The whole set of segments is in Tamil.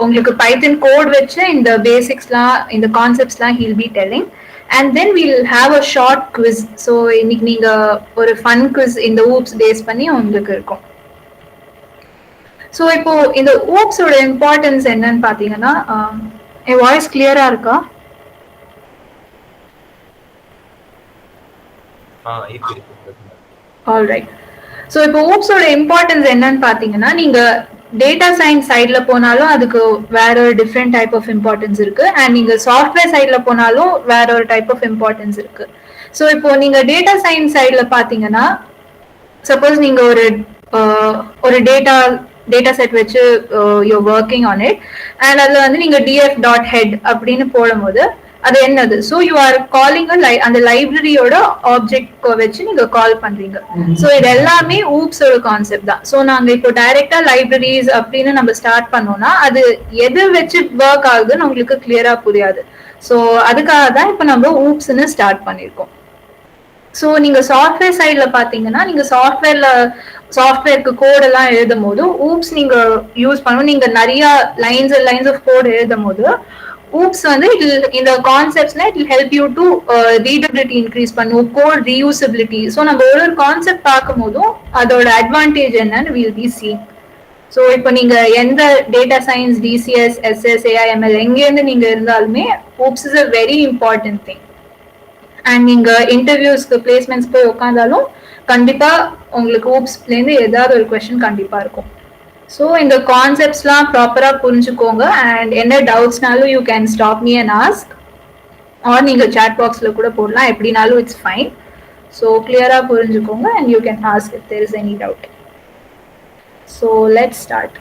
உங்களுக்கு பைத்தன் கோட் வச்சு இந்த பேசிக்ஸ்லாம் இந்த கான்செப்ட்ஸ்லாம் we'll be telling and then will have a short quiz. So இன்னைக்கு நீங்க ஒரு ஃபன் குவிஸ் இந்த ஊப்ஸ் பேஸ் பண்ணி உங்களுக்கு இருக்கும். ஸோ இப்போ இந்த ஊப்ஸோட இம்பார்ட்டன்ஸ் என்னன்னு பார்த்தீங்கன்னா, என் வாய்ஸ் கிளியரா இருக்கா? ஆல்ரைட். ஸோ இப்போ ஊப்ஸோட இம்பார்ட்டன்ஸ் என்னன்னு பார்த்தீங்கன்னா, நீங்க டேட்டா சயின்ஸ் சைட்ல போனாலும் அதுக்கு வேற ஒரு டிஃப்ரெண்ட் டைப் ஆஃப் இம்பார்ட்டன்ஸ் இருக்கு அண்ட் நீங்க சாஃப்ட்வேர் சைட்ல போனாலும் வேற ஒரு டைப் ஆஃப் இம்பார்ட்டன்ஸ் இருக்கு. ஸோ இப்போ நீங்க டேட்டா சயின்ஸ் சைட்ல பார்த்தீங்கன்னா, சப்போஸ் நீங்க ஒரு டேட்டா செட் வச்சு you working on it and அதுல வந்து நீங்க df.head அப்படின்னு போடும்போது அது என்னது? ஸோ யூ ஆர் காலிங் அந்த லைப்ரரியோட ஆப்ஜெக்ட் வச்சு நீங்க கால் பண்றீங்க. ஸோ இது எல்லாமே ஊப்ஸோட கான்செப்ட் தான். ஸோ நாங்க இப்போ டைரக்டா லைப்ரரிஸ் அப்படின்னு நம்ம ஸ்டார்ட் பண்ணோம்னா அது எது வச்சு ஒர்க் ஆகுதுன்னு உங்களுக்கு கிளியரா புரியாது. ஸோ அதுக்காக தான் இப்போ நம்ம ஊப்ஸ்ன்னு ஸ்டார்ட் பண்ணியிருக்கோம். ஸோ நீங்க சாஃப்ட்வேர் சைட்ல பாத்தீங்கன்னா, நீங்க சாஃப்ட்வேருக்கு கோட் எல்லாம் எழுதும் போது ஊப்ஸ் நீங்க யூஸ் பண்ணணும். நீங்க நிறைய லைன்ஸ் ஆஃப் கோட் எழுதும் போது ஊப்ஸ் வந்து இந்த கான்செப்ட்ஸ்ல it will help you to readability increase பண்ணும், கோட் ரீயூசபிலிட்டி. ஸோ நம்ம ஒரு கான்செப்ட் பார்க்கும் போதும் அதோட அட்வான்டேஜ் என்னன்னு வில் பி சீ. ஸோ இப்போ நீங்க எந்த data science, TCS, SS, AIML எங்கேருந்து நீங்க இருந்தாலுமே oops is a very important thing. And நீங்க இன்டர்வியூஸ்க்கு பிளேஸ்மெண்ட்ஸ் போய் உட்காந்தாலும் கண்டிப்பா உங்களுக்கு ஊப்ஸ்லேருந்து ஏதாவது ஒரு கொஸ்டின் கண்டிப்பா இருக்கும். ஸோ இந்த கான்செப்ட்ஸ்லாம் ப்ராப்பரா புரிஞ்சுக்கோங்க அண்ட் என்ன டவுட்ஸ்னாலும் you can stop me and ask or நீங்க சாட் பாக்ஸ்ல கூட போடலாம், எப்படினாலும் இட்ஸ் ஃபைன். ஸோ கிளியரா புரிஞ்சுக்கோங்க and you can ask if there is any doubt. So let's start.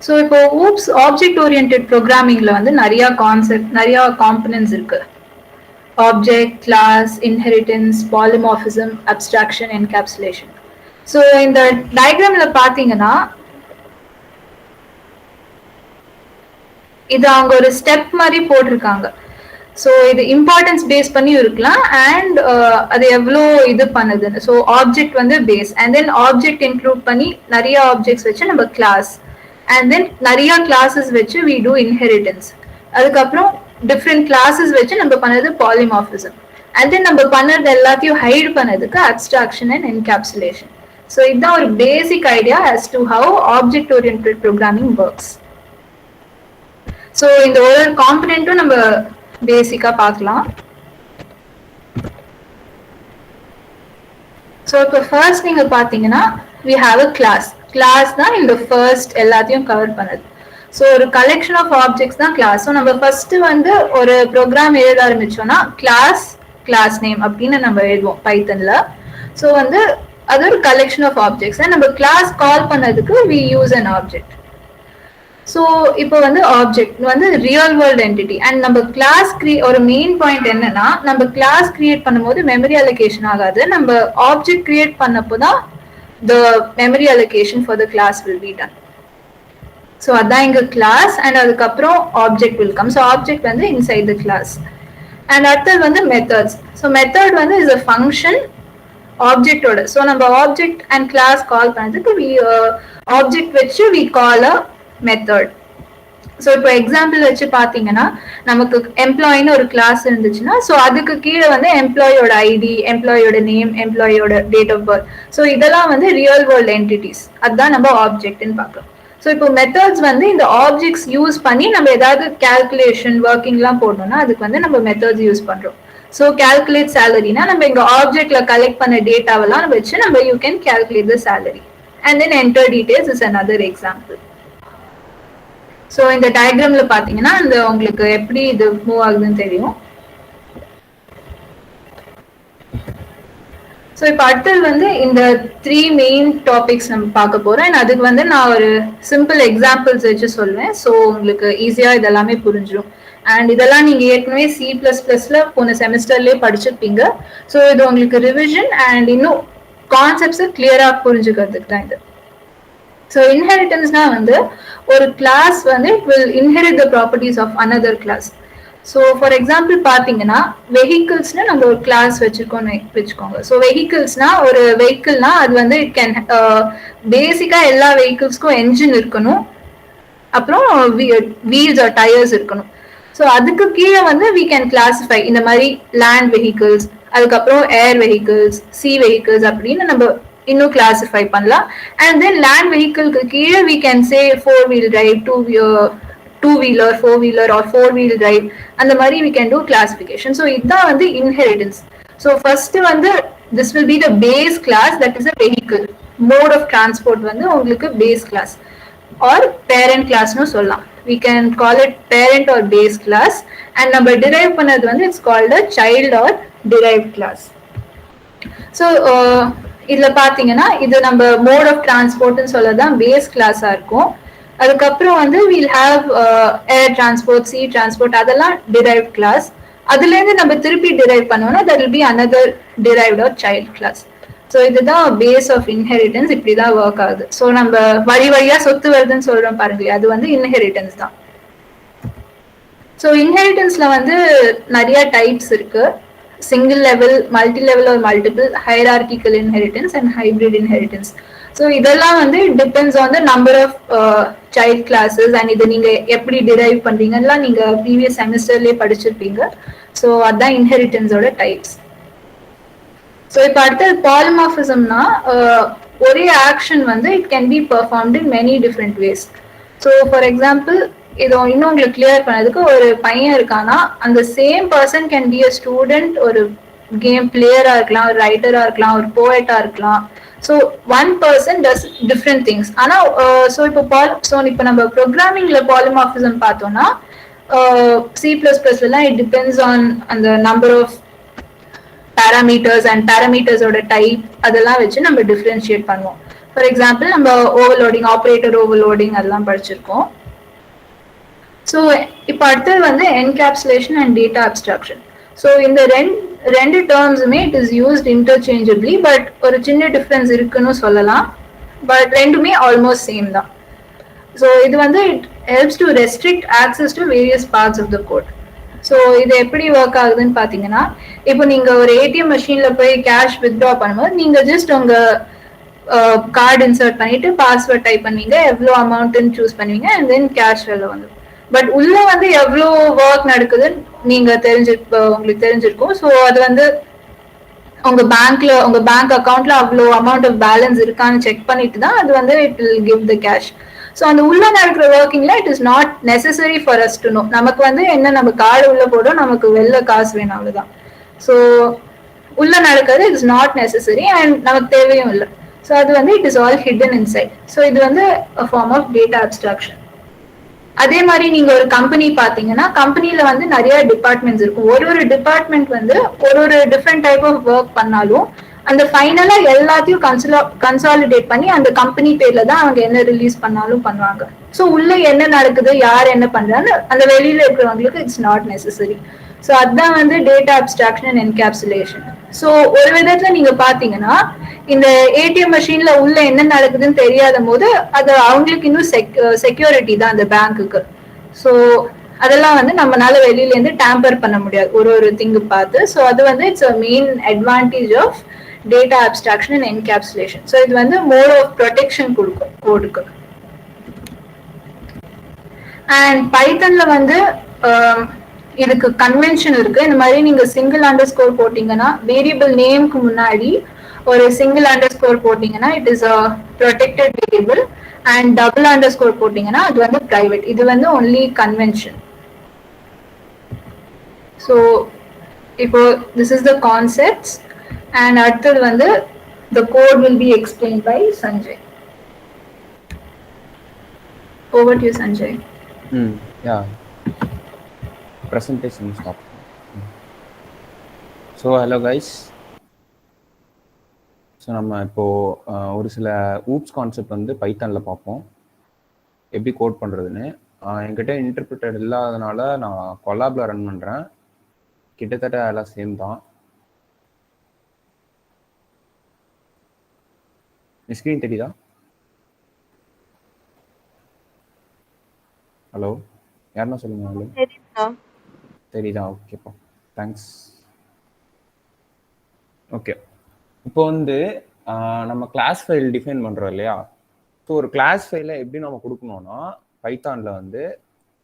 So இப்போ ஊப்ஸ் ஆப்ஜெக்ட் ஓரியன்டட் ப்ரோக்ராமிங்ல வந்து நிறைய காம்பனன்ட்ஸ் இருக்கு. Object, class, inheritance, polymorphism, abstraction, encapsulation. So இந்த டயக்ராம்ல பாத்தீங்கன்னா இது அவங்க ஒரு ஸ்டெப் மாதிரி போட்டிருக்காங்க. ஸோ இது இம்பார்ட்டன்ஸ் பேஸ் பண்ணி இருக்கலாம் அண்ட் அது எவ்வளோ இது பண்ணுதுன்னு. ஸோ ஆப்ஜெக்ட் வந்து base and then object include பண்ணி நிறைய ஆப்ஜெக்ட்ஸ் வச்சு நம்ம கிளாஸ் அண்ட் தென் நிறைய கிளாஸஸ் வச்சு we do inheritance. அதுக்கப்புறம் டிஃப்ரெண்ட் கிளாஸஸ் வச்சு நம்ம பண்ணது பாலிமார்பிசம் அண்ட் தென் நம்ம பண்ணது எல்லாத்தையும் ஹைட் பண்ணதுக்கு அப்ஸ்ட்ராக்ஷன் அண்ட் என்கேப்சுலேஷன். ஸோ இதுதான் ஒரு basic idea as to how object oriented programming works. So இந்த ஒரு காம்பனன்ட்டும் நம்ம பேசிக்கா பார்க்கலாம். ஸோ இப்போ ஃபர்ஸ்ட் நீங்க பாத்தீங்கன்னா we have a class. Class தான் இந்த ஃபர்ஸ்ட் எல்லாத்தையும் கவர் பண்ணது. ஸோ ஒரு கலெக்ஷன் ஆஃப் ஆப்ஜெக்ட்ஸ் தான் கிளாஸ். ஸோ நம்ம ஃபர்ஸ்ட் வந்து ஒரு ப்ரோக்ராம் எழுத ஆரம்பிச்சோம்னா கிளாஸ் நேம் அப்படின்னு நம்ம எழுதுவோம் பைத்தன்ல. ஸோ வந்து அது ஒரு கலெக்ஷன் ஆஃப் ஆப்ஜெக்ட்ஸ். நம்ம கிளாஸ் கால் பண்ணதுக்கு we use an object. So இப்போ வந்து ஆப்ஜெக்ட் வந்து ரியல் வேர்ல்ட் என்டிட்டி அண்ட் நம்ம கிளாஸ் ஒரு மெயின் பாயிண்ட் என்னன்னா நம்ம கிளாஸ் கிரியேட் பண்ணும்போது மெமரி அலோகேஷன் ஆகாது. நம்ம ஆப்ஜெக்ட் கிரியேட் பண்ணப்போ தான் the memory allocation for the class will be done. So அதான் இங்க class and அதுக்கப்புறம் object will come. So object வந்து inside the class and அடுத்தது வந்து methods. So method வந்து is a function object ஓட. So நம்ம object and class call பண்ணதுக்கு object வச்சு we call a method. So இப்போ எக்ஸாம்பிள் வச்சு பார்த்தீங்கன்னா நமக்கு எம்ப்ளாயின்னு ஒரு கிளாஸ் இருந்துச்சுன்னா ஸோ அதுக்கு கீழே வந்து எம்ப்ளாயோட ஐடி, எம்ப்ளாயோட நேம், எம்ப்ளாயோட டேட் ஆஃப் பர்த். ஸோ இதெல்லாம் வந்து ரியல் வேர்ல்ட் என்டிட்டிஸ். அதுதான் நம்ம ஆப்ஜெக்ட்னு பார்க்கலாம். ஸோ இப்போ மெத்தட்ஸ் வந்து இந்த ஆப்ஜெக்ட்ஸ் யூஸ் பண்ணி நம்ம ஏதாவது கேல்குலேஷன் ஒர்க்கிங்லாம் போடணும்னா அதுக்கு வந்து நம்ம மெத்தட்ஸ் யூஸ் பண்றோம். ஸோ கேல்குலேட் சேலரினா நம்ம இங்க ஆப்ஜெக்ட்ல கலெக்ட் பண்ண டேட்டாவெல்லாம் வச்சு நம்ம you can calculate the salary and then enter details is another example. So இந்த டயக்ராம்ல பாத்தீங்கன்னா இந்த உங்களுக்கு எப்படி இது மூவ் ஆகுதுன்னு தெரியும். ஸோ இப்போ அடுத்தது வந்து இந்த 3 மெயின் டாபிக்ஸ் நம்ம பார்க்க போறோம். அண்ட் அதுக்கு வந்து நான் ஒரு சிம்பிள் எக்ஸாம்பிள்ஸ் வச்சு சொல்லுவேன். ஸோ உங்களுக்கு ஈஸியா இதெல்லாமே புரிஞ்சிடும். அண்ட் இதெல்லாம் நீங்க ஏற்கனவே C++ல போன செமஸ்டர்லயே படிச்சிருப்பீங்க. ஸோ இது உங்களுக்கு ரிவிஷன் அண்ட் இன்னும் கான்செப்ட்ஸை கிளியரா புரிஞ்சுக்கிறதுக்கு தான் இது. ஸோ இன்ஹெரிட்டன்ஸ்னா வந்து ஒரு கிளாஸ் வந்து it will inherit the properties of another class. So for example பார்த்தீங்கன்னா வெஹிக்கிள்ஸ்னு நம்ம ஒரு கிளாஸ் வச்சுருக்கோம்னு வச்சுக்கோங்க. ஸோ வெஹிக்கிள்ஸ்னா ஒரு வெஹிக்கிள்னா அது வந்து இட் கேன் பேசிக்காக எல்லா வெஹிக்கிள்ஸ்க்கும் என்ஜின் இருக்கணும், அப்புறம் வீல்ஸ் ஆர் டயர்ஸ் இருக்கணும். ஸோ அதுக்கு கீழே வந்து வி கேன் கிளாசிஃபை இந்த மாதிரி லேண்ட் வெஹிக்கிள்ஸ், அதுக்கப்புறம் ஏர் வெஹிக்கிள்ஸ், சி வெஹிக்கிள்ஸ் அப்படின்னு நம்ம இன்னும் கிளாசிஃபை பண்ணலாம். அண்ட் தென் லேண்ட் வெஹிக்கிள்க்கு கீழே we can say 4-wheel drive, two-wheeler, four-wheeler or four-wheel drive, அந்த மாதிரி we can do classification. So இதுதான் வந்து inheritance. So first வந்து this will be the base class, that is a vehicle. Mode of transport வந்து உங்களுக்கு base class or parent class னு சொல்லலாம். We can call it parent or base class. And நம்ம derive பண்ணது வந்து it's called a child or derived class. So இதுல பாத்தீங்கன்னா இது நம்ம mode of transport னு சொல்லதான் base class இருக்கும். அதுக்கப்புறம் வந்து we'll have air transport, sea transport, அதெல்லாம் derived class. அதுலேருந்து நம்ம திருப்பி derive பண்ணோம்னா that will be another derived or child class. So இதுதான் பேஸ் ஆஃப் இன்ஹெரிட்டன்ஸ், இப்படிதான் ஒர்க் ஆகுது. ஸோ நம்ம வழி வழியா சொத்து வருதுன்னு சொல்றோம் பாருங்க, அது வந்து இன்ஹெரிட்டன்ஸ் தான். ஸோ இன்ஹெரிட்டன்ஸ்ல வந்து நிறைய டைப்ஸ் இருக்கு. சிங்கிள் லெவல், மல்டி லெவல் ஒரு multiple, hierarchical inheritance and hybrid inheritance. So இதெல்லாம் வந்து depends on the number of child classes and இது நீங்க எப்படி டிரைவ் பண்றீங்கலாம் நீங்க ப்ரீவியஸ் செமஸ்டர்லயே படிச்சிருப்பீங்க. ஸோ அதான் இன்ஹெரிட்டன்ஸோட டைப்ஸ். ஸோ இப்போ அடுத்தது பாலிமார்பிசம்னா ஒரே ஆக்ஷன் வந்து it can be performed in many different ways. So for example இது இன்னும் உங்களுக்கு கிளியர் பண்ணதுக்கு, ஒரு பையன் இருக்கானா அந்த same person can be a student, ஒரு கேம் பிளேயரா இருக்கலாம், ஒரு ரைட்டரா இருக்கலாம், ஒரு போயட்டா இருக்கலாம். So one person does different things. ஆனால் இப்போ நம்ம ப்ரோக்ராமிங்ல பாலிமார்பிசம் பார்த்தோம்னா C++லாம் இட் டிபெண்ட்ஸ் ஆன் அந்த நம்பர் ஆஃப் பேராமீட்டர்ஸ் அண்ட் பேராமீட்டர்ஸோட டைப், அதெல்லாம் வச்சு நம்ம டிஃபரன்ஷியேட் பண்ணுவோம். ஃபார் எக்ஸாம்பிள் நம்ம ஓவர்லோடிங், ஆப்ரேட்டர் ஓவர்லோடிங் அதெல்லாம் படிச்சிருக்கோம். ஸோ இப்போ அடுத்தது வந்து encapsulation and data abstraction. So இந்த ரெண்டு டேர்ம்ஸுமே it is used interchangeably, but ஒரு சின்ன டிஃப்ரென்ஸ் இருக்குன்னு சொல்லலாம். பட் ரெண்டுமே ஆல்மோஸ்ட் சேம் தான். ஸோ இது வந்து it helps to restrict access to various parts of the code. So இது எப்படி ஒர்க் ஆகுதுன்னு பார்த்தீங்கன்னா, இப்போ நீங்க ஒரு ஏடிஎம் மெஷின்ல போய் கேஷ் வித்ட்ரா பண்ணும்போது நீங்க ஜஸ்ட் உங்க கார்டு இன்சர்ட் பண்ணிட்டு பாஸ்வேர்ட் டைப் பண்ணுவீங்க, எவ்வளோ அமௌண்ட்னு சூஸ் பண்ணுவீங்க, அண்ட் தென் கேஷ் வெளில வந்து. பட் உள்ள வந்து எவ்வளோ ஒர்க் நடக்குதுன்னு நீங்க உங்களுக்கு தெரிஞ்சிருக்கும். ஸோ அது வந்து உங்க பேங்க் அக்கௌண்ட்ல அவ்வளோ அமௌண்ட் ஆஃப் பேலன்ஸ் இருக்கான்னு செக் பண்ணிட்டு தான் அது வந்து it will give the cash. So அந்த உள்ள நடக்கிற ஒர்க்கிங்ல it is not necessary for us to know. நமக்கு வந்து என்ன, நம்ம கார்டு உள்ள போடும், நமக்கு வெளில காசு வேணும், அவ்வளவுதான். ஸோ உள்ள நடக்கிறது it is not necessary and நமக்கு தேவையும் இல்லை. ஸோ அது வந்து it is all hidden inside. So இது வந்து a form of data abstraction. அதே மாதிரி நீங்க ஒரு கம்பெனி பாத்தீங்கன்னா கம்பெனில வந்து நிறைய டிபார்ட்மெண்ட்ஸ் இருக்கும். ஒரு டிபார்ட்மெண்ட் வந்து ஒரு டிஃப்ரெண்ட் டைப் ஆஃப் ஒர்க் பண்ணாலும் அந்த ஃபைனலா எல்லாத்தையும் கன்சாலிடேட் பண்ணி அந்த கம்பெனி பேர்ல தான் அவங்க என்ன ரிலீஸ் பண்ணாலும் பண்ணுவாங்க. ஸோ உள்ள என்ன நடக்குது, யார் என்ன பண்றான்னு அந்த வெளியில இருக்கிறவங்களுக்கு இட்ஸ் நாட் நெசசரி. ஸோ அதுதான் வந்து data abstraction and encapsulation. So ஒரு விதத்துல நீங்க பாத்தீங்கன்னா இந்த ஏடிஎம் மெஷின்ல உள்ள என்ன நடக்குதுன்னு தெரியாத போது அது அவங்களுக்கு இன்னும் செக்யூரிட்டி தான் அந்த பேங்க்குக்கு. ஸோ அதெல்லாம் வந்து நம்மளால வெளியில இருந்து டேம்பர் பண்ண முடியாது ஒரு திங்கு பார்த்து. ஸோ அது வந்து it's a main advantage of data abstraction and encapsulation. So இது வந்து மோர் ஆஃப் ப்ரொடெக்ஷன் கொடுக்கும் கோடுக்கு. அண்ட் பைத்தன்ல வந்து இதுக்கு கன்வென்ஷன் இருக்கு. இந்த மாதிரி நீங்க சிங்கிள் அண்டர் ஸ்கோர் போட்டீங்கன்னா வேரியபிள் நேம்க்கு முன்னாடி ஒரு சிங்கிள் அண்டர் ஸ்கோர் போட்டீங்கன்னா it is a protected variable and double underscore போட்டீங்கன்னா அது வந்து பிரைவேட். இது வந்து ஒன்லி கன்வென்ஷன். ஸோ இப்போ this is the concepts and அடுத்தது வந்து the code will be explain by Sanjay. Over to you Sanjay. Presentation stop. So hello guys. So நம்ம இப்போது ஒரு சில ஊப்ஸ் கான்செப்ட் வந்து பைத்தானில் பார்ப்போம், எப்படி கோட் பண்ணுறதுன்னு. என்கிட்ட இன்டர்பிரிட்டர் இல்லாதனால நான் கொலாபில் ரன் பண்ணுறேன். கிட்டத்தட்ட எல்லாம் சேம் தான். ஸ்க்ரீன் தெரியுதா? ஹலோ, யாருன்னா சொல்லுங்க. ஹலோ, தெரியுதா? ஓகேப்பா, தேங்க்ஸ். ஓகே, இப்போ வந்து நம்ம கிளாஸ் ஃபைல் டிஃபைன் பண்ணுறோம் இல்லையா? ஸோ ஒரு கிளாஸ் ஃபைலை எப்படி நம்ம கொடுக்கணும்னா, பைத்தானில் வந்து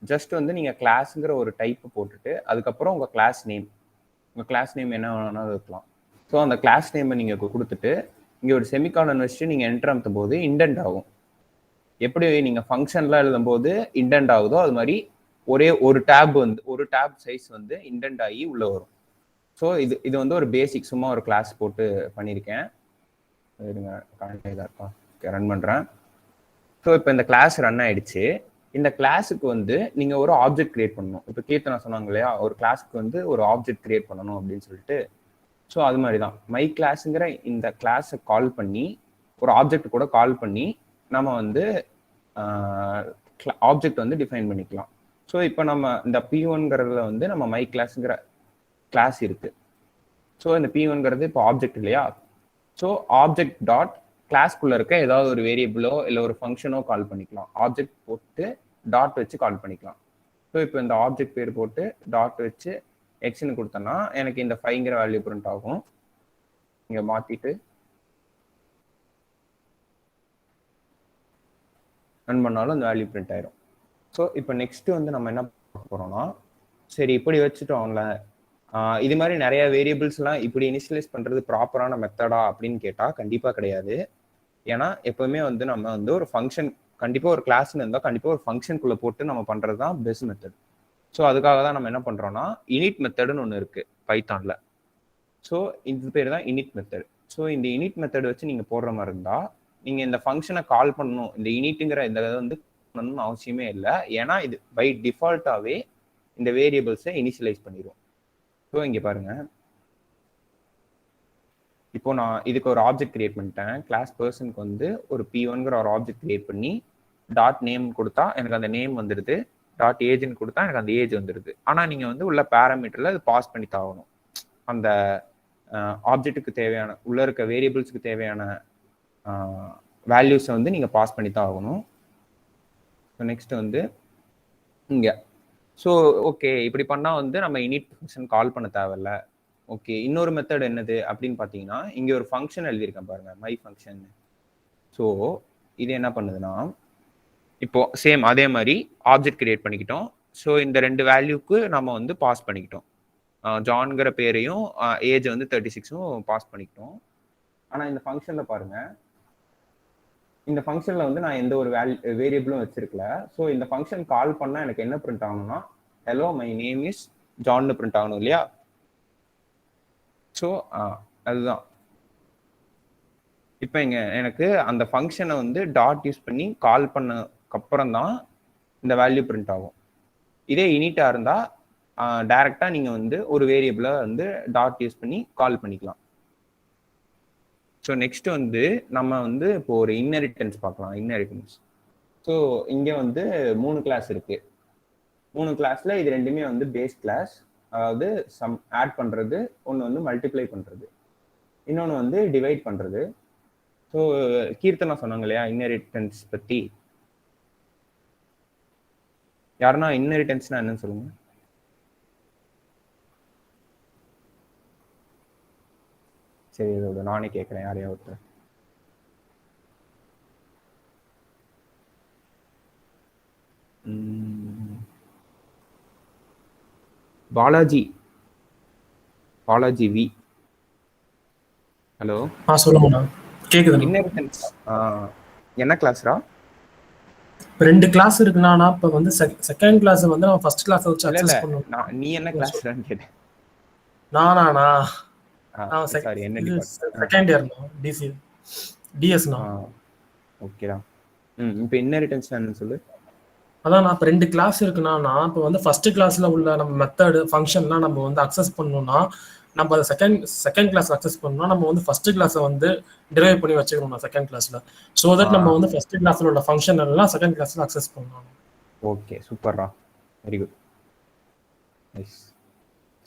ஜஸ்ட் வந்து நீங்கள் கிளாஸுங்கிற ஒரு டைப்பு போட்டுட்டு அதுக்கப்புறம் உங்கள் கிளாஸ் நேம் என்ன வேணாலும் இருக்கலாம். ஸோ அந்த கிளாஸ் நேமை நீங்கள் கொடுத்துட்டு இங்கே ஒரு செமிகாலன் வச்சுட்டு நீங்கள் என்டர் அமுத்தும் போது இண்டென்ட் ஆகும். எப்படி நீங்கள் ஃபங்க்ஷன்லாம் எழுதும்போது இண்டென்ட் ஆகுதோ அது மாதிரி ஒரே ஒரு டேப் சைஸ் வந்து இண்டென்ட் ஆகி உள்ளே வரும். ஸோ இது வந்து ஒரு பேசிக், சும்மா ஒரு கிளாஸ் போட்டு பண்ணியிருக்கேன். இருங்க, கரெக்டாக இதாக இருக்கா? ஓகே, ரன் பண்ணுறேன். ஸோ இப்போ இந்த கிளாஸ் ரன் ஆயிடுச்சு. இந்த கிளாஸுக்கு வந்து நீங்கள் ஒரு ஆப்ஜெக்ட் கிரியேட் பண்ணணும். இப்போ கீர்த்தனா சொன்னாங்க இல்லையா, ஒரு கிளாஸுக்கு வந்து ஒரு ஆப்ஜெக்ட் கிரியேட் பண்ணணும் அப்படின்னு சொல்லிட்டு. ஸோ அது மாதிரி தான் மை கிளாஸுங்கிற இந்த கிளாஸை கால் பண்ணி ஒரு ஆப்ஜெக்ட் கூட கால் பண்ணி நம்ம வந்து ஆப்ஜெக்ட் வந்து டிஃபைன் பண்ணிக்கலாம். ஸோ இப்போ நம்ம இந்த P1ங்கிறதுல வந்து நம்ம மை கிளாஸுங்கிற கிளாஸ் இருக்கு. ஸோ இந்த P1ங்கிறது இப்போ ஆப்ஜெக்ட் இல்லையா? ஸோ ஆப்ஜெக்ட் டாட் கிளாஸ்க்குள்ள இருக்க ஏதாவது ஒரு வேரியபிளோ இல்லை ஒரு ஃபங்க்ஷனோ கால் பண்ணிக்கலாம். ஆப்ஜெக்ட் போட்டு டாட் வச்சு கால் பண்ணிக்கலாம். ஸோ இப்போ இந்த ஆப்ஜெக்ட் பேர் போட்டு டாட் வச்சு எக்ஸ்னு கொடுத்தோன்னா எனக்கு இந்த 5ங்கிற வேல்யூ பிரிண்ட் ஆகும். இங்கே மாற்றிட்டு ரன் பண்ணாலும் அந்த வேல்யூ பிரிண்ட் ஆயிரும். ஸோ இப்போ நெக்ஸ்ட் வந்து நம்ம என்ன பார்க்க போறோம்னா, சரி இப்படி வச்சுட்டோம்ல, இது மாதிரி நிறைய வேரியபிள்ஸ்லாம் இப்படி இனிஷியலைஸ் பண்றது ப்ராப்பரான மெத்தடா அப்படின்னு கேட்டால் கண்டிப்பாக கிடையாது. ஏன்னா எப்பவுமே வந்து நம்ம வந்து ஒரு ஃபங்க்ஷன், கண்டிப்பாக ஒரு கிளாஸ்ன்னு இருந்தால் கண்டிப்பாக ஒரு ஃபங்க்ஷனுக்குள்ளே போட்டு நம்ம பண்ணுறது தான் பெஸ்ட் மெத்தட். ஸோ அதுக்காக தான் நம்ம என்ன பண்ணுறோம்னா இனிட் மெத்தடுன்னு ஒன்று இருக்குது பைத்தானில். ஸோ இது பேர் தான் இனிட் மெத்தட். ஸோ இந்த இனிட் மெத்தட் வச்சு நீங்கள் போடுற மாதிரி இருந்தால் நீங்கள் இந்த ஃபங்க்ஷனை கால் பண்ணணும், இந்த இனிட்டுங்கிற இந்த இதை வந்து பண்ணணும்னு அவசியமே இல்லை. ஏன்னா இது பை டிஃபால்ட்டாகவே இந்த வேரியபிள்ஸை இனிஷியலைஸ் பண்ணிடும். ஸோ இங்கே பாருங்க, இப்போ நான் இதுக்கு ஒரு ஆப்ஜெக்ட் கிரியேட் பண்ணிட்டேன். கிளாஸ் பர்சனுக்கு வந்து ஒரு P1ங்கிற ஒரு ஆப்ஜெக்ட் கிரியேட் பண்ணி டாட் நேம் கொடுத்தா எனக்கு அந்த நேம் வந்துடுது, டாட் ஏஜ்னு கொடுத்தா எனக்கு அந்த ஏஜ் வந்துடுது. ஆனால் நீங்கள் வந்து உள்ள பேராமீட்டரில் அது பாஸ் பண்ணி தாகணும். அந்த ஆப்ஜெக்ட்டுக்கு தேவையான உள்ள இருக்க வேரியபிள்ஸுக்கு தேவையான வேல்யூஸை வந்து நீங்கள் பாஸ் பண்ணி தான் ஆகணும். ஸோ நெக்ஸ்ட் வந்து இங்கே ஸோ ஓகே, இப்படி பண்ணால் வந்து நம்ம இனிட் ஃபங்க்ஷன் கால் பண்ண தேவையில்ல. ஓகே, இன்னொரு மெத்தட் என்னது அப்படின்னு பார்த்தீங்கன்னா, இங்கே ஒரு ஃபங்க்ஷன் எழுதியிருக்கேன் பாருங்க, மை ஃபங்க்ஷன். ஸோ இது என்ன பண்ணுதுன்னா, இப்போ சேம் அதே மாதிரி ஆப்ஜெக்ட் கிரியேட் பண்ணிக்கிட்டோம். ஸோ இந்த 2 வேல்யூக்கு நம்ம வந்து பாஸ் பண்ணிக்கிட்டோம். ஜான்கிற பேரையும் ஏஜ் வந்து 36ம் பாஸ் பண்ணிக்கிட்டோம். ஆனால் இந்த ஃபங்க்ஷனில் பாருங்க, இந்த ஃபங்க்ஷனில் வந்து நான் எந்த ஒரு வேரியபிளும் வச்சிருக்கல. ஸோ இந்த ஃபங்க்ஷன் கால் பண்ணால் எனக்கு என்ன பிரிண்ட் ஆகணும்னா, ஹலோ மை நேம் இஸ் ஜான்னு பிரிண்ட் ஆகணும் இல்லையா? ஸோ அதுதான் இப்போ இங்கே எனக்கு அந்த ஃபங்க்ஷனை வந்து டாட் யூஸ் பண்ணி கால் பண்ணக்கப்புறம் தான் இந்த வேல்யூ பிரிண்ட் ஆகும். இதே இனிட்டாக இருந்தால் டைரெக்டாக நீங்கள் வந்து ஒரு வேரியபிளை வந்து டாட் யூஸ் பண்ணி கால் பண்ணிக்கலாம். ஸோ நெக்ஸ்ட் வந்து நம்ம வந்து இப்போ ஒரு இன்ஹெரிட்டன்ஸ் பார்க்கலாம். இன்ஹெரிட்டன்ஸ், ஸோ இங்கே வந்து 3 கிளாஸ் இருக்கு. 3 கிளாஸ்ல இது ரெண்டுமே வந்து பேஸ் கிளாஸ், அதாவது சம் ஆட் பண்ணுறது, ஒன்று வந்து மல்டிப்ளை பண்ணுறது, இன்னொன்று வந்து டிவைட் பண்ணுறது. ஸோ கீர்த்தனா சொன்னாங்க இல்லையா இன்ஹெரிட்டன்ஸ் பற்றி, யாருன்னா இன்ஹெரிட்டன்ஸ்னா என்னன்னு சொல்லுங்க. சரி, இதோட நானே கேட்குறேன் யாரையா ஒருத்தர். பாலாஜி வி. ஹலோ, சொல்லுங்கண்ணா, கேக்குது. இன்ஹெரிட்டன்ஸ் என்ன கிளாஸ்ரா? 2 கிளாஸ் இருக்குண்ணா. இப்ப வந்து செகண்ட் கிளாஸ் வந்து நம்ம ஃபர்ஸ்ட் கிளாஸ் வச்சு அக்சஸ் பண்ணனும். நீ என்ன கிளாஸ்ரான்னு கேட்டேன். நானா சாரி, என்ன டிபார்ட்மென்ட்? Second year டிஎஸ்ண்ணா. ஓகேடா. இப்போ இன்ஹெரிட்டன்ஸ் என்னன்னு சொல்லு. அதான் நான் இப்போ 2 கிளாஸ் இருக்குண்ணா. நான் இப்போ வந்து ஃபர்ஸ்ட் கிளாஸ்ல உள்ள நம்ம மெத்தடு ஃபங்க்ஷன்லாம் நம்ம வந்து அக்சஸ் பண்ணணும்னா, நம்ம அதை செகண்ட் கிளாஸ் அக்சஸ் பண்ணணும்னா நம்ம வந்து ஃபர்ஸ்ட் கிளாஸை வந்து டிரைவ் பண்ணி வச்சுக்கணும் செகண்ட் கிளாஸ்ல. ஸோ தட் நம்ம வந்து ஃபர்ஸ்ட் கிளாஸ்ல உள்ள ஃபங்க்ஷன் எல்லாம் செகண்ட் கிளாஸ்ல அக்சஸ் பண்ணணும். ஓகே, சூப்பர்ரா, வெரி குட், நைஸ்.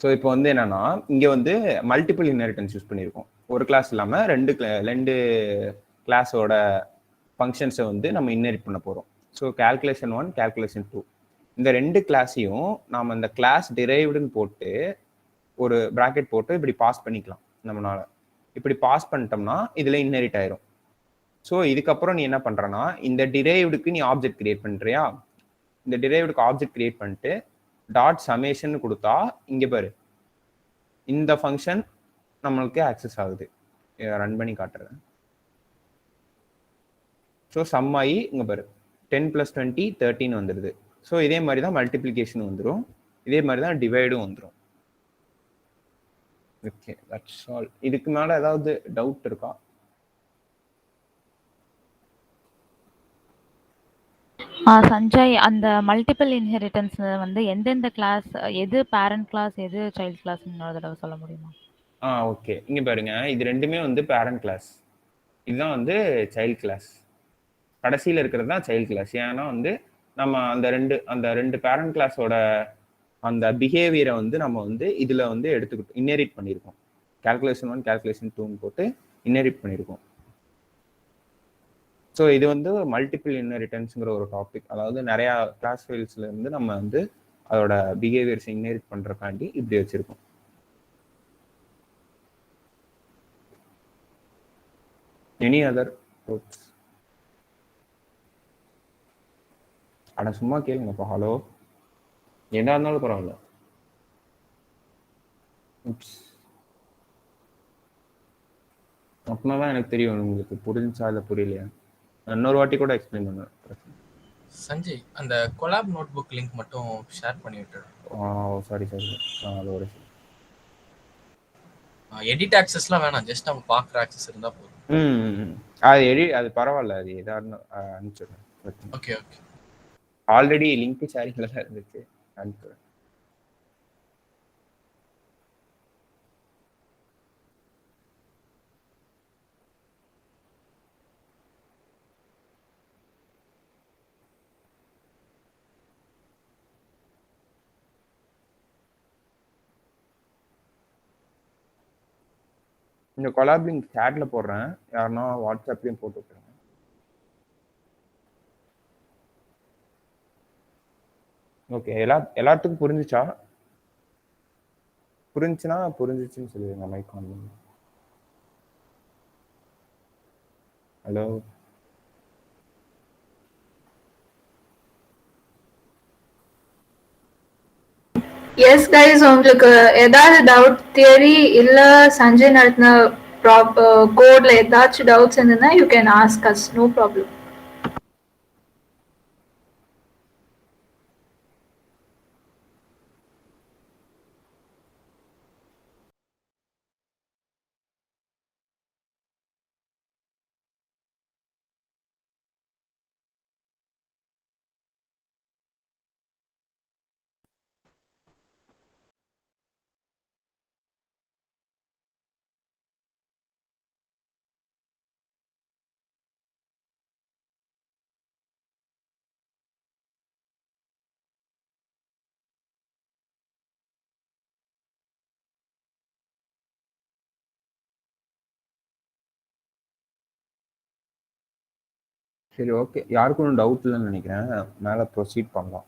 ஸோ இப்போ வந்து என்னன்னா, இங்கே வந்து மல்டிபிள் இன்ஹெரிட்டன்ஸ் யூஸ் பண்ணியிருக்கோம். ஒரு கிளாஸ் இல்லாமல் 2 கிளாஸோட ஃபங்க்ஷன்ஸை வந்து நம்ம இன்ஹெரிட் பண்ண போகிறோம். So calculation 1, calculation 2. இந்த 2 கிளாஸையும் நாம இந்த கிளாஸ் டிரைவ்டுன்னு போட்டு ஒரு பிராக்கெட் போட்டு இப்படி பாஸ் பண்ணிக்கலாம் நம்மளால. இப்படி பாஸ் பண்ணிட்டோம்னா இதுல இன்ஹெரிட் ஆயிரும். ஸோ இதுக்கப்புறம் நீ என்ன பண்றனா, இந்த டிரைவ்டுக்கு நீ ஆப்ஜெக்ட் கிரியேட் பண்றியா, இந்த டிரைவ்டுக்கு ஆப்ஜெக்ட் கிரியேட் பண்ணிட்டு டாட் சமேஷன் கொடுத்தா இங்க பாரு இந்த ஃபங்க்ஷன் நம்மளுக்கு ஆக்சஸ் ஆகுது. ரன் பண்ணி காட்டுறேன். ஸோ சம் ஆகி இங்க பாரு 10 + 20 13 வந்துடுது. ஸோ இதே மாதிரி தான் மல்டிப்ளிகேஷன் வந்துடும், இதே மாதிரி தான் டிவைடும் வந்துடும். Okay, that's all. இதுக்கு மேல ஏதாவது டவுட் இருக்கா? சஞ்சய், அந்த மல்டிபிள் இன்ஹெரிட்டன்ஸ் வந்து எந்தெந்த கிளாஸ், எது பேரண்ட் கிளாஸ் எது சைல்ட் கிளாஸ் இன்னொரு தடவை சொல்ல முடியுமா? ஓகே, இங்க பாருங்க, இது ரெண்டுமே வந்து பேரண்ட் கிளாஸ், இதுதான் வந்து சைல்ட் கிளாஸ். கடைசியில் இருக்கிறது தான் சைல்ட் கிளாஸ். ஏன்னா வந்து நம்ம அந்த ரெண்டு பேரண்ட் கிளாஸோட அந்த பிஹேவியரை வந்து நம்ம வந்து இதுல வந்து எடுத்துக்கிட்டோம், இன்னெரிட் பண்ணியிருக்கோம். கால்குலேஷன் 1 கால்குலேஷன் 2ன்னு போட்டு இன்னெரிட் பண்ணியிருக்கோம். ஸோ இது வந்து மல்டிபிள் இன்ஹெரிட்டன்ஸ்ங்கிற ஒரு டாபிக். அதாவது நிறைய கிளாஸ் ஃபைல்ஸ்ல இருந்து நம்ம வந்து அதோட பிஹேவியர்ஸ் இன்னெரிட் பண்றதுக்காண்டி இப்படி வச்சிருக்கோம். Any other doubts? அட சும்மா கேளுங்கப்பா. ஹலோ, என்ன இருந்தாலும் பரவாயில்ல. அப்படின்னா தான் எனக்கு தெரியும் உங்களுக்கு புரிஞ்சா இல்லை புரியலையா. இன்னொரு வாட்டி கூட எக்ஸ்பிளைன் பண்ணுவேன். சஞ்சய், அந்த கொலாப் நோட் புக் லிங்க் மட்டும் ஷேர் பண்ணி விட்டுரு. சாரி அதோட எடிட் ஆக்சஸ்லாம் வேணாம், ஜஸ்ட் நம்ம பார்க்குற ஆக்சஸ் இருந்தால் போதும். அது பரவாயில்ல, அது ஏதாவது அனுப்பிச்சுடுறேன். ஓகே ஓகே, ஆல்ரெடி லிங்க் ஷேரிங்ல தான் இருந்துச்சு, அனுப்பிச்சுடுறேன். இந்த கொலாப் லிங்க் சேட்ல போடுறேன், யாருன்னா வாட்ஸ்அப்லயும் போட்டு விட்டுருங்க. ஓகே, எல்லாத்துக்கும் புரிஞ்சுச்சா? புரிஞ்சுச்சுன்னா புரிஞ்சிச்சுன்னு சொல்லுங்க. மைக் ஆன் பண்ணுங்க. ஹலோ, எஸ் கைஸ், உங்களுக்கு ஏதாவது டவுட், தியரி இல்ல சஞ்சய் நடத்தின கோட்ல ஏதாச்சும் டவுட்ஸ் இருந்ததுன்னா you can ask us, no problem. சரி, ஓகே. யாருக்கும் டவுட் இல்லைன்னு நினைக்கிறேன். மேலே ப்ரொசீட் பண்ணலாம்.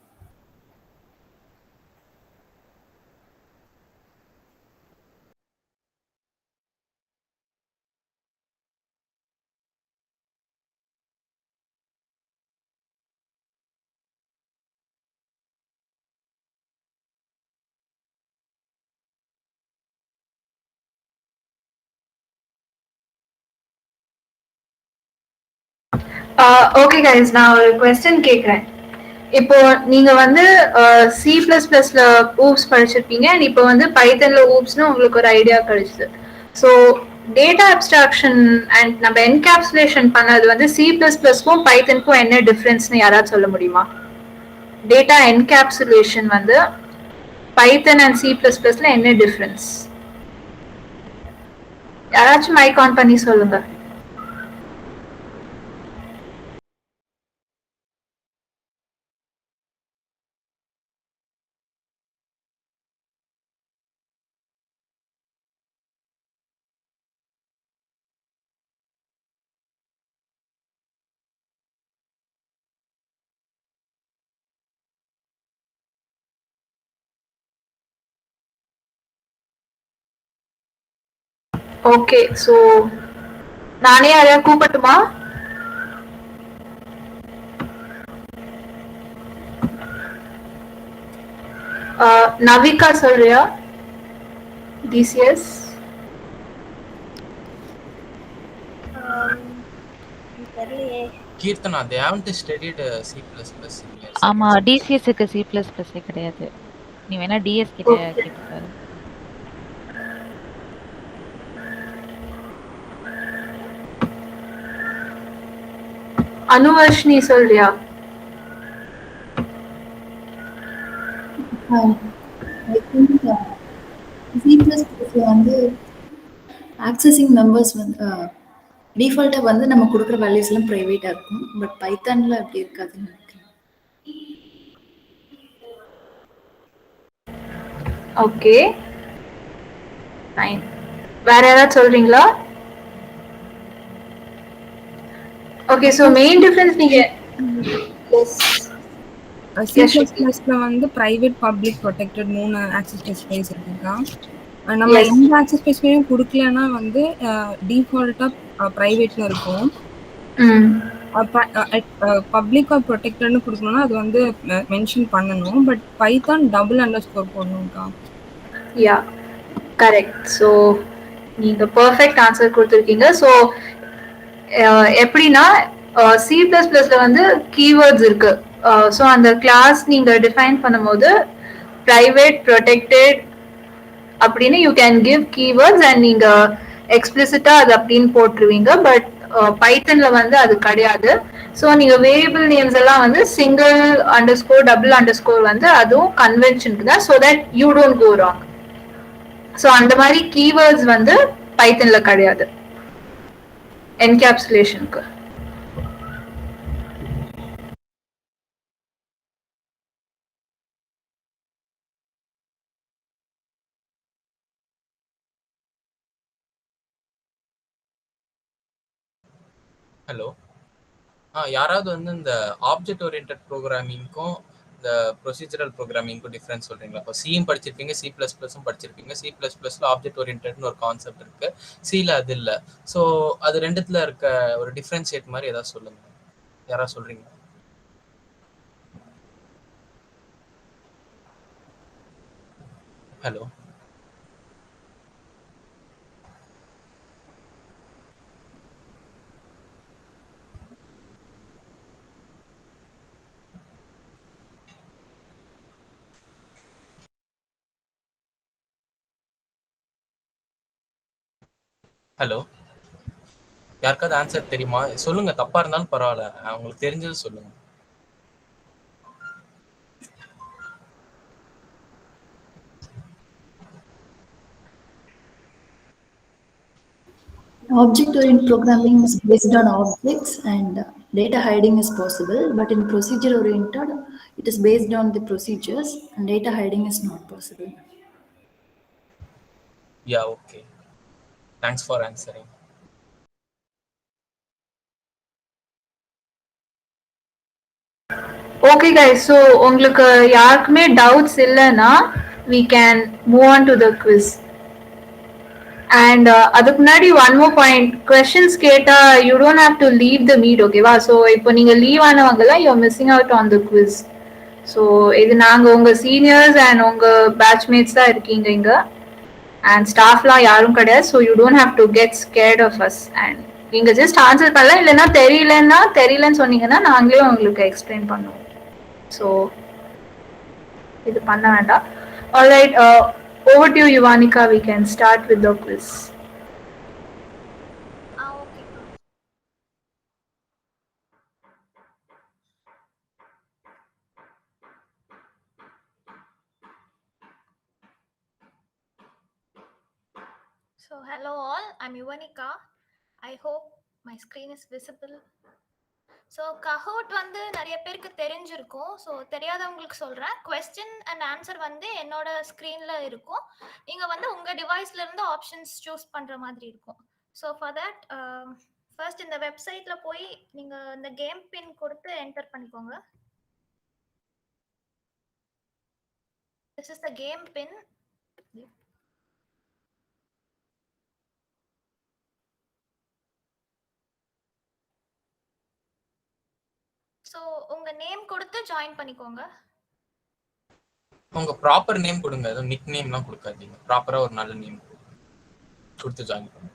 ஓகே கைஸ், நான் ஒரு கொஸ்டின் கேட்குறேன். இப்போ நீங்க வந்து C++ல ஊப்ஸ் படிச்சிருப்பீங்க, அண்ட் இப்போ வந்து பைத்தன்ல ஊப்ஸ்னு உங்களுக்கு ஒரு ஐடியா கிடைச்சது. ஸோ டேட்டா அப்ஸ்ட்ராக்ஷன் அண்ட் நம்ம என்கேப்சுலேஷன் பண்ணது வந்து C++க்கும் பைத்தனுக்கும் என்ன டிஃப்ரென்ஸ்னு யாராவது சொல்ல முடியுமா? டேட்டா என்கேப்சுலேஷன் வந்து பைத்தன் அண்ட் C++ல என்ன டிஃப்ரென்ஸ்? யாராச்சும் மைக் ஆன் பண்ணி சொல்லுங்க. ஓகே, ஸோ நானே யாரையா கூப்பிட்டுமா? நவிகா சொல்றியா? டிசிஎஸ் தெரியலையே. Keerthana, they haven't studied C++ in your ஆமா, second semester. டிசிஎஸ்க்கு C++ கிடையாது. நீ வேணா டிஎஸ் கிட்ட ஓகே. கேட்டு பாரு. அனுவர்ஷினி சொல்றியா? I think C++ல வந்து ஆக்சஸிங் மெம்பர்ஸ் வந்து டிஃபால்ட்டாக வந்து நம்ம கொடுக்குற வேல்யூஸ் எல்லாம் ப்ரைவேட்டாக இருக்கும். பட் பைத்தானில் அப்படி இருக்காதுன்னு நினைக்கிறேன். Okay, fine. வேற யாராவது சொல்றீங்களா? ஓகே, ஸோ மெயின் டிஃபரன்ஸ் நீங்க C++ல வந்து private public protected 3 access specifies இருக்குக்கா. நம்ம Yes. எந்த ஆக்சஸ் ஸ்பெசிஃபையும் கொடுக்கலன்னா வந்து டிஃபால்ட்டா பிரைவேட்ல இருக்கும். பப்ளிக் ஆர் ப்ரொடெக்டட்னு கொடுக்கணும்னா அது வந்து மென்ஷன் பண்ணணும். பட் பைத்தான் டபுள் அண்டர்ஸ்கோர் போடணும்க்கா. Yeah, correct. ஸோ நீங்க பெர்ஃபெக்ட் ஆன்சர் கொடுத்துருக்கீங்க. ஸோ எப்படின்னா சி பிளஸ் பிளஸ்ல வந்து கீவேர்ட்ஸ் இருக்கு. ஸோ அந்த கிளாஸ் நீங்க டிஃபைன் பண்ணும்போது பிரைவேட் ப்ரொடெக்டட் அப்படின்னு you can give keywords and நீங்க எக்ஸ்பிளிசிட்டா அது அப்படின்னு போட்டுருவீங்க. பட் பைத்தன்ல வந்து அது கிடையாது. ஸோ நீங்க வேரியபிள் நேம்ஸ் எல்லாம் வந்து சிங்கிள் அண்டர்ஸ்கோர் டபுள் அண்டர்ஸ்கோர் வந்து அதுவும் கன்வென்ஷனுக்கு தான், so that you don't go wrong. So அந்த மாதிரி கீவேர்ட்ஸ் வந்து பைத்தன்ல கிடையாது என்கேப்சுலேஷனுக்கு. ஹலோ, யாராவது வந்து இந்த ஆப்ஜெக்ட் ஓரியன்டட் ப்ரோக்ராமிங்க்கும் இந்த ப்ரொசீஜரல் ப்ரோக்ராமிங்க்கும் டிஃப்ரென்ஸ் சொல்றீங்களா? இப்போ சியும் படிச்சிருப்பீங்க, C++ம் படிச்சிருப்பீங்க. C++ல ஆப்ஜெக்ட் ஓரியன்டட்னு ஒரு கான்செப்ட் இருக்கு, சில அது இல்லை. ஸோ அது ரெண்டுத்துல இருக்க ஒரு டிஃப்ரென்ஷியேட் மாதிரி ஏதாவது சொல்லுங்க. யாராவது சொல்றீங்க? ஹலோ, ஹலோ, யாருக்காவது ஆன்சர் தெரியுமா? சொல்லுங்க, தப்பா இருந்தாலும் பரவாயில்ல, உங்களுக்கு தெரிஞ்சது சொல்லுங்க. Object-oriented programming is based on objects and data hiding is possible, but in procedure-oriented, it is based on the procedures and data hiding is not possible. Yeah, okay. Thanks for answering. Okay guys, so உங்களுக்கு யாருக்குமே டவுட்ஸ் இல்லைன்னா we can move on to the quiz. And அதுக்கு முன்னாடி ஒன் மோர் பாயிண்ட், கொஸ்டின்ஸ் கேட்டா you don't have to leave the meet, ஓகேவா? ஸோ இப்போ நீங்க லீவ் ஆனவங்கலாம் you are missing out on the quiz. So இது நாங்க உங்க சீனியர்ஸ் அண்ட் உங்க பேட்ச்மேட்ஸ் தான் இருக்கீங்க இங்க, அண்ட் ஸ்டாஃப்லாம் யாரும் கிடையாது. So you don't have to get scared of us. And நீங்க ஜஸ்ட் ஆன்சர் பண்ணலாம், இல்லைன்னா தெரியலன்னு சொன்னீங்கன்னா நாங்களே உங்களுக்கு எக்ஸ்பிளைன் பண்ணுவோம். ஸோ இது பண்ண வேண்டாம். Alright, over to you, Yuvanika. We can start with the quiz. Okay. So hello all, I'm Yuvanika. I hope my screen is visible. So Kahoot வந்து நிறைய பேருக்கு தெரிஞ்சிருக்கும். ஸோ தெரியாதவங்களுக்கு சொல்கிறேன். கொஸ்டின் அண்ட் ஆன்சர் வந்து என்னோட ஸ்க்ரீனில் இருக்கும். நீங்கள் வந்து உங்கள் டிவைஸ்லேருந்து ஆப்ஷன்ஸ் சூஸ் பண்ணுற மாதிரி இருக்கும். ஸோ ஃபார் தட் ஃபர்ஸ்ட் இந்த வெப்சைட்டில் போய் நீங்கள் இந்த கேம் பின் கொடுத்து என்டர் பண்ணிக்கோங்க. This is the game pin. So உங்க நேம் கொடுத்து ஜாயின் பண்ணிக்கோங்க. உங்க ப்ராப்பர் நேம் கொடுங்க, ஏதோ நிக் நேம்லாம் கொடுக்காதீங்க. ப்ராப்பரா ஒரு நல்ல நேம் கொடுத்து ஜாயின் பண்ணுங்க.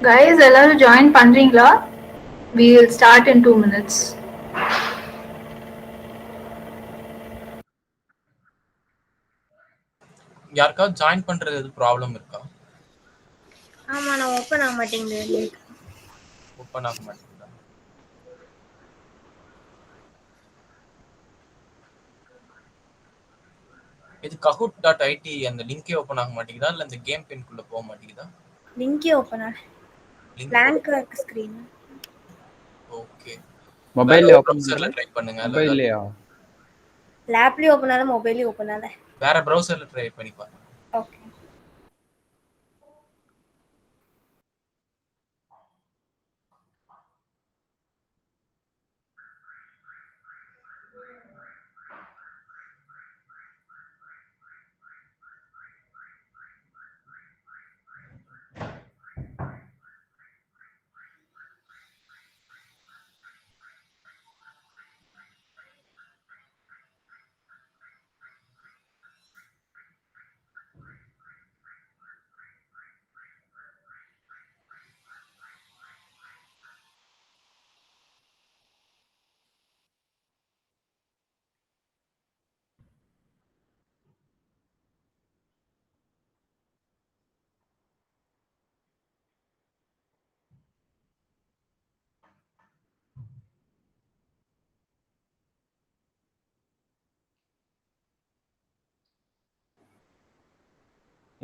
Guys, எல்லாரும் ஜாயின் பண்றீங்களா? We will start in 2 minutes. யாருக்காவது ஜாயின் பண்றது எது ப்ராப்ளம் இருக்கா? ஆமா, நான் ஓபன் ஆக மாட்டேங்குது லிங்க். ஓப்பன் ஆக மாட்டேங்குதா? இது kahoot.it அந்த லிங்கே ஓபன் ஆக மாட்டேங்குதா, இல்ல இந்த கேம் பின்குள்ள போக மாட்டேங்குதா? லிங்கே ஓபன் ஆக பிளாங்கா இருக்கு ஸ்கிரீன். ஓகே. மொபைல்ல ஓபன் ப்ரௌசர்ல ட்ரை பண்ணுங்க. மொபைல்லையா? லேப்லயும் ஓபன் ஆகல, மொபைல்லயும் ஓபன் ஆகல. வேற ப்ரௌசர்ல ட்ரை பண்ணி பாருங்க. ஓகே.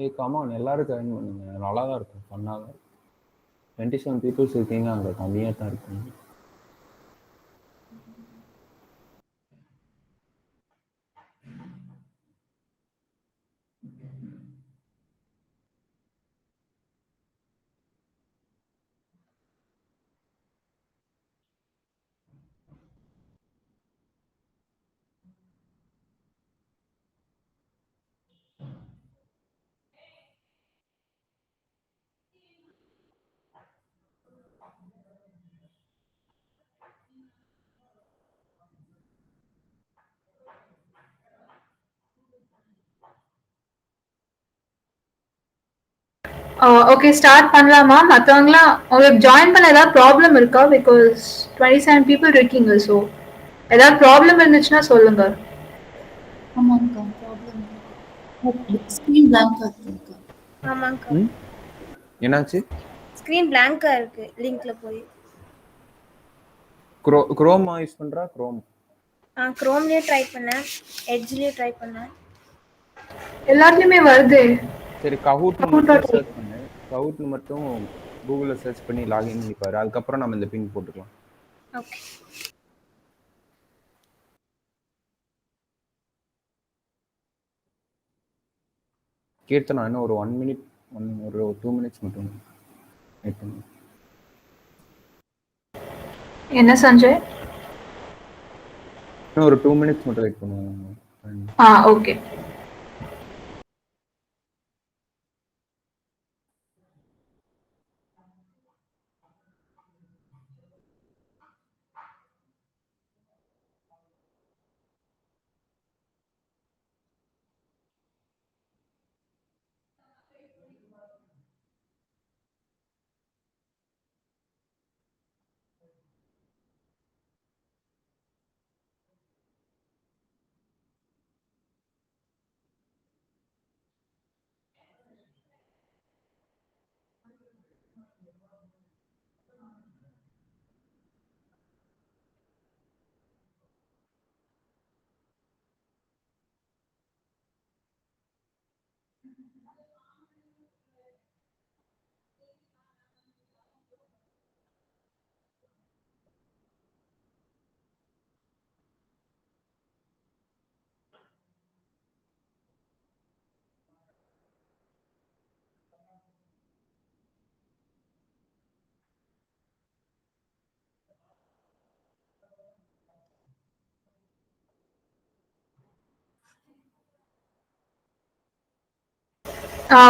ஏய் கமான், எல்லாரும் ஜாயின் பண்ணுங்க. நல்லா தான் இருக்கும், ஃபன்னாக தான் இருக்கும். 27 பீப்புள்ஸ் இருக்கீங்க, அங்கே கம்மியாக தான் இருக்குங்க. ஓகே ஸ்டார்ட் பண்ணலாமா? மற்றவங்களாம் உங்களுக்கு ஜாயின் பண்ண ஏதாவது ப்ராப்ளம் இருக்கா? பிகாஸ் 27 பீப்புள் இருக்கீங்க. ஸோ ஏதாவது ப்ராப்ளம் இருந்துச்சுன்னா சொல்லுங்க. ஆமாங்கக்கா, ப்ராப்ளம் இருக்கு. ஸ்க்ரீன் பிளாங்காக இருக்குங்கக்கா. ஆமாங்கக்கா, ம் என்னாச்சு? ஸ்க்ரீன் பிளாங்கா இருக்கு லிங்க்ல போய். குரோமா யூஸ் பண்றா? குரோம் குரோம்லயே ட்ரை பண்ணேன், எட்ஜ்லயே ட்ரை பண்ணேன். எல்லாத்துலயுமே வருது. சரி, கஹூட்னு மட்டும் சர்ச் பண்ணு. கஹூட்னு மட்டும் கூகுளில் சர்ச் பண்ணி லாகின் பண்ணி பாரு. அதுக்கப்புறம் நம்ம இந்த பின் போட்டுக்கலாம். ஓகே. கீர்த்தனா இன்னும் ஒரு 1 மினிட், ஒரு 2 மினிட்ஸ் மட்டும் வெயிட் பண்ணு. என்ன சஞ்சய்? இன்னும் ஒரு 2 மினிட்ஸ் மட்டும் வெயிட் பண்ணுவோம். ஓகே.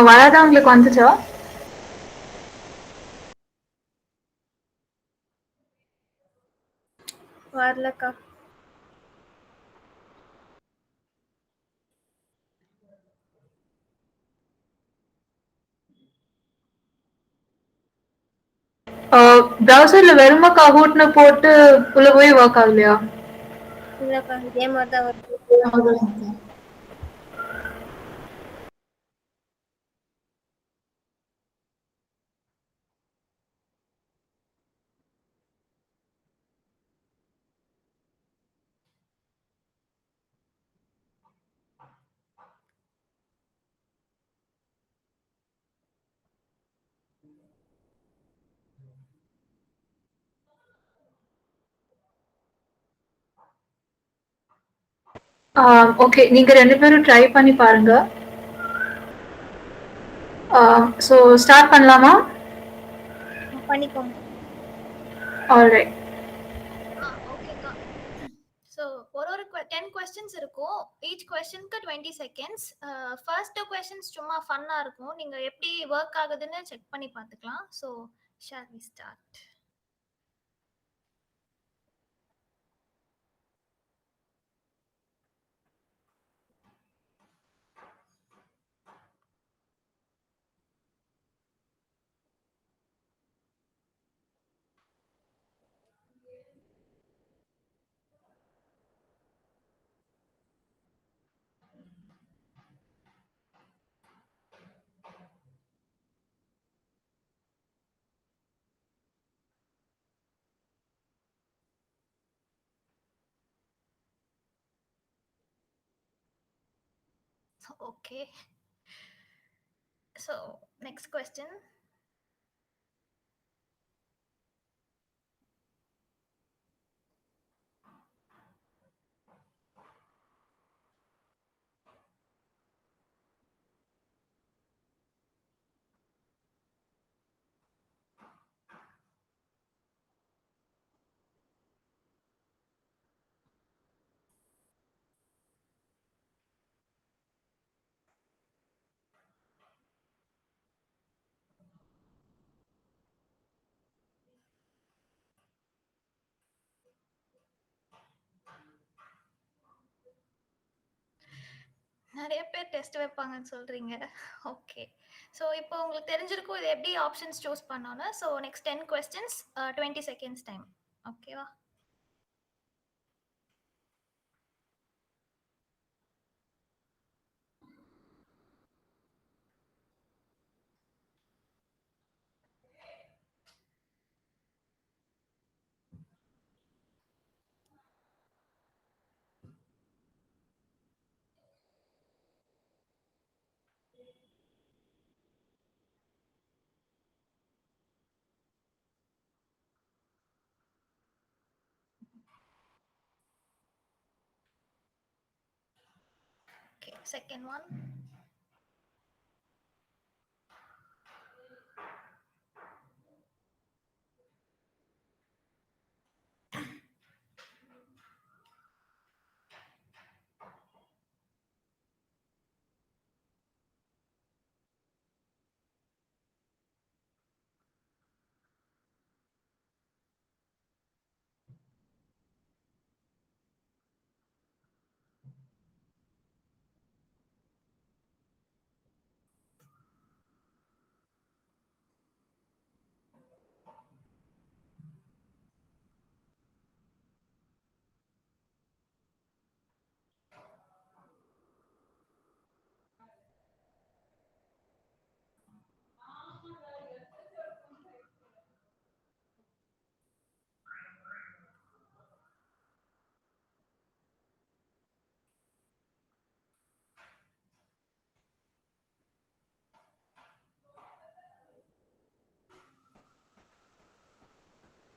வராதா? உங்களுக்கு வந்துச்சா? வரலக்கா. ப்ரௌசர்ல வெறும கஹூட்னு போட்டு உள்ள போய் ஒர்க் ஆகலையா? இல்லக்கா, இதே மாதிரி தான் வருது. ஆகலைங்கக்கா. ஓகே, நீங்க 2 பேரும் ட்ரை பண்ணி பாருங்க. ஸோ ஸ்டார்ட் பண்ணலாமா? பண்ணிக்கோங்க. ஆல்ரைட். ஓகேக்கா. ஸோ ஒரு 10 கொஸ்டின்ஸ் இருக்கும். ஈச் கொஸ்டினுக்கு 20 செகண்ட்ஸ். ஃபர்ஸ்ட் 2 கொஸ்டின்ஸ் சும்மா ஃபன்னா இருக்கும். நீங்க எப்படி ஒர்க் ஆகுதுன்னு செக் பண்ணி பார்த்துக்கலாம். So shall we start? Okay. So next question. நிறைய பேர் டெஸ்ட் வைப்பாங்கன்னு சொல்றீங்க. ஓகே. ஸோ இப்போ உங்களுக்கு தெரிஞ்சிருக்கும் இது எப்படி ஆப்ஷன்ஸ் சூஸ் பண்ணோன்னு. So next 10 questions 20 seconds time. ஓகேவா? Okay, second one.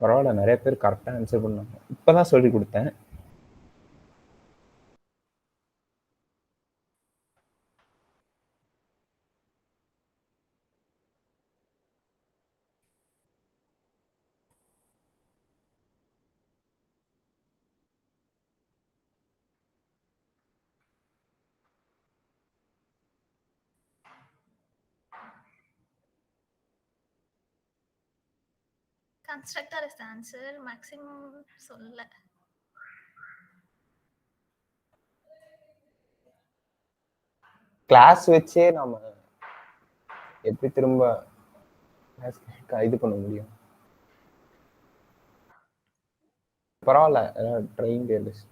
பரவாயில்ல, நிறைய பேர் கரெக்டாக ஆன்சர் பண்ணாங்க. இப்போ தான் சொல்லி கொடுத்தேன். Constructor is the answer. Maximum சொல்ல. கிளாஸ் வச்சே நம்ம எப்படி திரும்ப இது பண்ண முடியும்? பரவாயில்ல, ட்ரைங் டேலஸ்.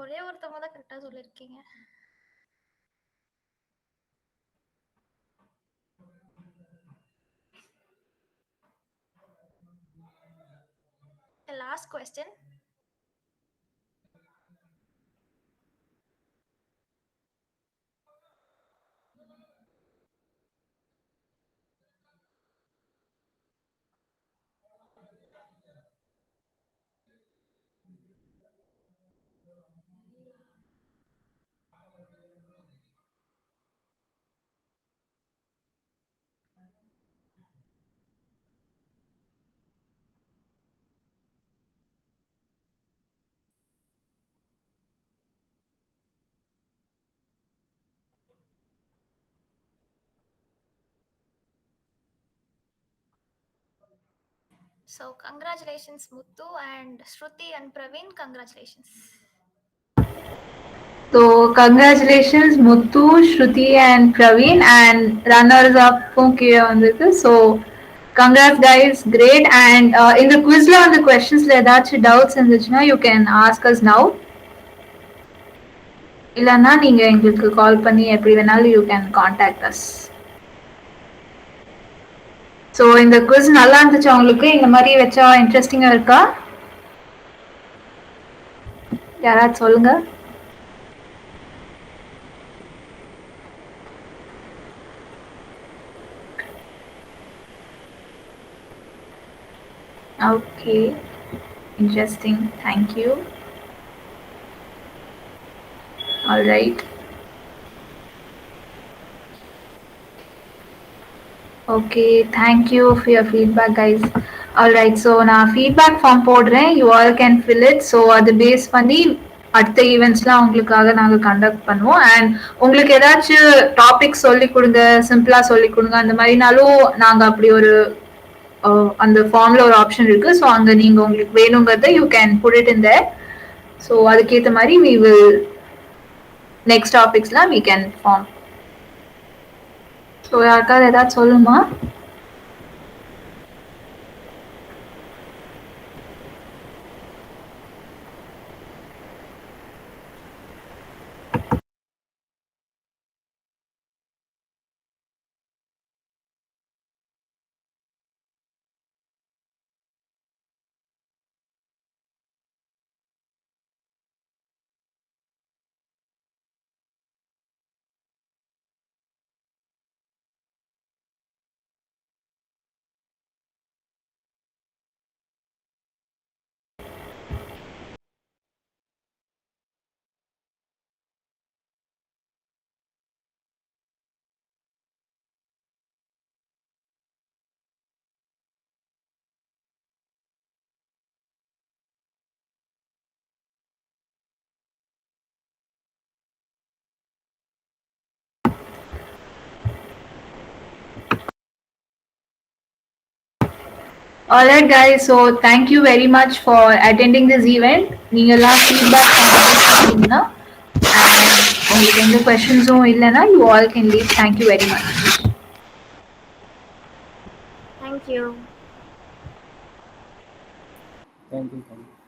ஒரே ஒருத்தவங்க தான் கரெக்டா சொல்லிருக்கீங்க. The last question. So congratulations Muthu and Shruti and Praveen, congratulations. So congratulations Muthu, Shruti and Praveen, and runners up கீழே வந்திருக்கு. So congrats guys, great. And இந்த குவிஸ்ல வந்து questionsல ஏதாச்சும் doubts இருந்துச்சுன்னா you can ask us now. இல்லைன்னா நீங்க எங்களுக்கு கால் பண்ணி எப்படி வேணாலும் you can contact us. So இந்த குவிஸ் நல்லா இருந்துச்சு உங்களுக்கு? இந்த மாதிரி வச்சா இன்ட்ரெஸ்டிங்கா இருக்கா? யாராவது சொல்லுங்க. Okay, interesting, thank you. All right, okay, thank you for your feedback guys. All right, so நான் ஃபீட்பேக் ஃபார்ம் போடுறேன், you all can fill it. So அது பேஸ் பண்ணி அடுத்த ஈவெண்ட்ஸ்லாம் உங்களுக்காக நாங்கள் கண்டக்ட் பண்ணுவோம். அண்ட் உங்களுக்கு ஏதாச்சும் டாபிக் சொல்லி கொடுங்க, சிம்பிளாக சொல்லி கொடுங்க, அந்த மாதிரினாலும் நாங்கள் அப்படி ஒரு அந்த ஃபார்மில் ஒரு ஆப்ஷன் இருக்குது. ஸோ அங்கே நீங்கள் உங்களுக்கு வேணுங்கிறத you can put it in there. So அதுக்கேற்ற மாதிரி வி வில் நெக்ஸ்ட் டாபிக்ஸ்லாம் வி கேன் ஃபார்ம். ஸோ யாருக்காவது ஏதாச்சும் சொல்லுமா? Alright guys, so thank you very much for attending this event. நீங்கெல்லாம் feedback பண்ணீங்கன்னா and உங்களுக்கு எந்த questions-உம் இல்லைன்னா you all can leave. Thank you very much. Thank you. Thank you.